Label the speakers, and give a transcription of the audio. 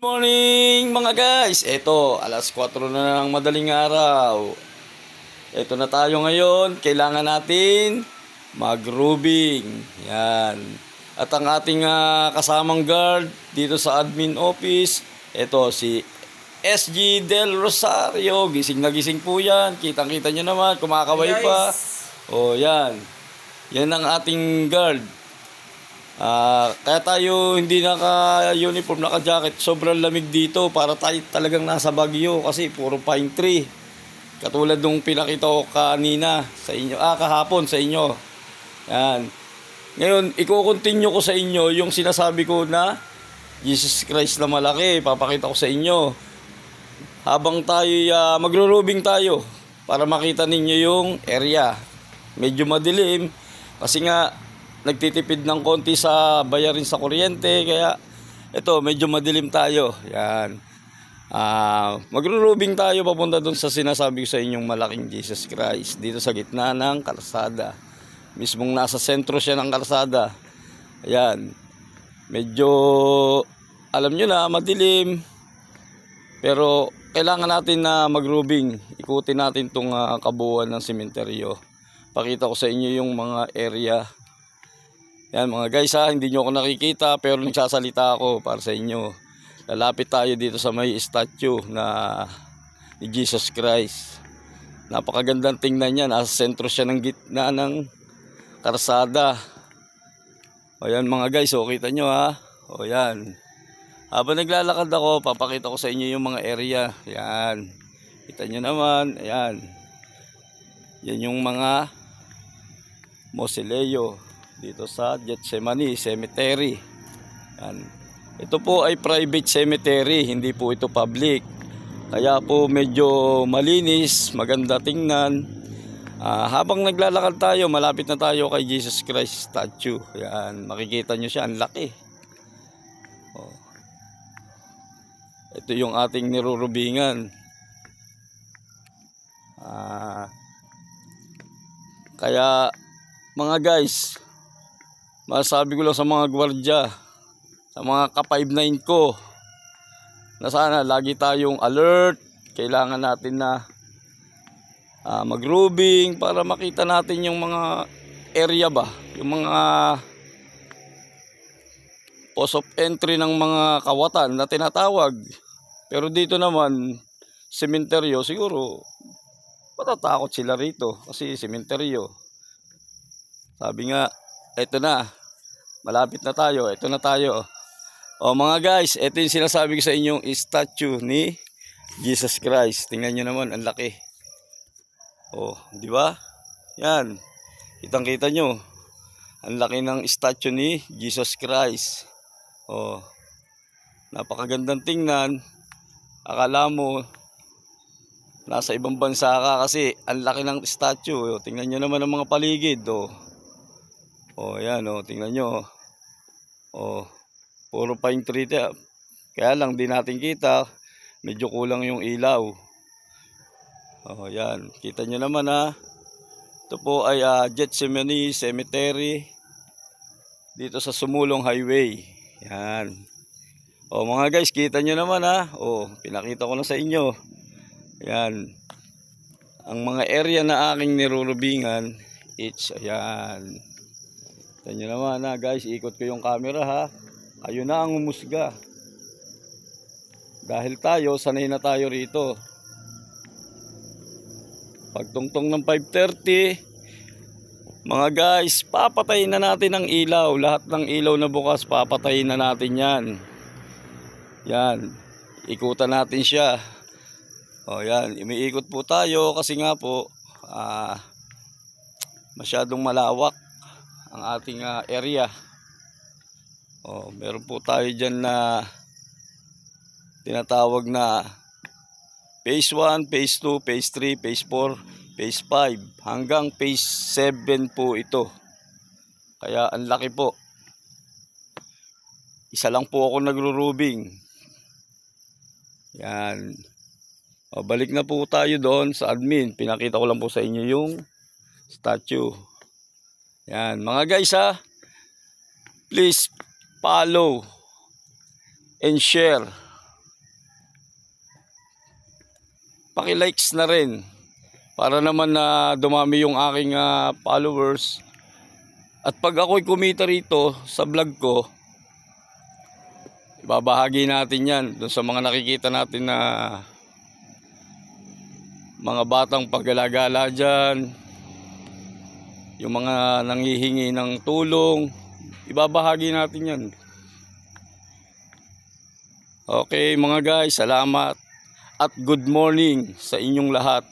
Speaker 1: Morning mga guys, eto alas 4 na ng madaling araw. Eto na tayo ngayon, kailangan natin mag-roofing. Yan. At ang ating kasamang guard dito sa admin office, eto si SG Del Rosario. Gising na gising po yan, kitang-kita nyo naman, kumakaway pa. O yan, yan ang ating guard. Kaya tayo hindi naka-uniform, naka-jacket. Sobrang lamig dito para tayo talagang nasa Baguio kasi puro pine tree. Katulad nung pinakita ko kanina sa inyo, kahapon sa inyo. Yan. Ngayon, i-continue ko sa inyo yung sinasabi ko na Jesus Christ na malaki. Papakita ko sa inyo. Habang tayo magro-roofing tayo para makita ninyo yung area. Medyo madilim kasi nga nagtitipid ng konti sa bayarin sa kuryente, kaya ito medyo madilim tayo. Yan. Magro-roofing tayo papunta doon sa sinasabi ko sa inyong malaking Jesus Christ dito sa gitna ng kalsada. Mismong nasa sentro siya ng kalsada. Ayan. Medyo alam nyo na madilim, pero kailangan natin na mag-roofing. Ikutin natin tong kabuuan ng sementeryo. Pakita ko sa inyo yung mga area. Yan mga guys, hindi nyo ako nakikita pero nagsasalita ako para sa inyo. Lalapit tayo dito sa may statue na ni Jesus Christ. Napakagandang tingnan yan. Nasa sentro siya ng gitna ng karsada. O yan mga guys, kita nyo ha. O yan. Habang naglalakad ako, papakita ko sa inyo yung mga area. Yan. Kita nyo naman. Ayan. Yan yung mga mausoleo dito sa Gethsemani Cemetery. Yan. Ito po ay private cemetery, hindi po ito public. Kaya po medyo malinis, maganda tingnan. Habang naglalakad tayo, malapit na tayo kay Jesus Christ statue. Yan, makikita nyo siya, ang laki. Ito yung ating nirurubingan. Kaya mga guys, masabi ko lang sa mga gwardiya, sa mga ka-5-9 ko, na sana lagi tayong alert. Kailangan natin na mag-roofing para makita natin yung mga area ba, yung mga post of entry ng mga kawatan na tinatawag. Pero dito naman, sementeryo, siguro matatakot sila rito kasi sementeryo. Sabi nga, eto na, malapit na tayo, eto na tayo. O mga guys, eto yung sinasabi ko sa inyong statue ni Jesus Christ. Tingnan nyo naman, ang laki. O, di ba? Yan, kitang-kita nyo. Ang laki ng statue ni Jesus Christ. O, napakagandang tingnan. Akala mo, nasa ibang bansa ka kasi ang laki ng statue. O, tingnan nyo naman ang mga paligid. O, yan o, tingnan nyo. O, puro pine tree. Kaya lang di natin kita. Medyo kulang yung ilaw. O, yan. Kita nyo naman ha. Ito po ay Gethsemani Cemetery. Dito sa Sumulong Highway. Yan. O mga guys, kita nyo naman ha. O, pinakita ko na sa inyo. Yan. Ang mga area na aking nirurubingan, ayan. Tignan nyo naman ha guys, ikot ko yung camera ha. Kayo na ang umusga. Dahil tayo, sanay na tayo rito. Pagtungtong ng 5:30, mga guys, papatayin na natin ang ilaw. Lahat ng ilaw na bukas, papatayin na natin yan. Yan. Ikutan natin siya. O yan, umiikot po tayo kasi nga po, masyadong malawak ang ating area. O, meron po tayo dyan na tinatawag na phase 1, phase 2, phase 3, phase 4, phase 5 hanggang phase 7 po ito. Kaya ang laki po. Isa lang po ako nagro-roofing. Yan. O, balik na po tayo doon sa admin. Pinakita ko lang po sa inyo yung statue. Yan, mga guys ha, please follow and share paki-likes na rin para naman na dumami yung aking followers. At pag ako'y kumita rito sa vlog ko, ibabahagi natin yan dun sa mga nakikita natin na mga batang paggalagala dyan, yung mga nanghihingi ng tulong, ibabahagi natin yan. Okay mga guys, salamat at good morning sa inyong lahat.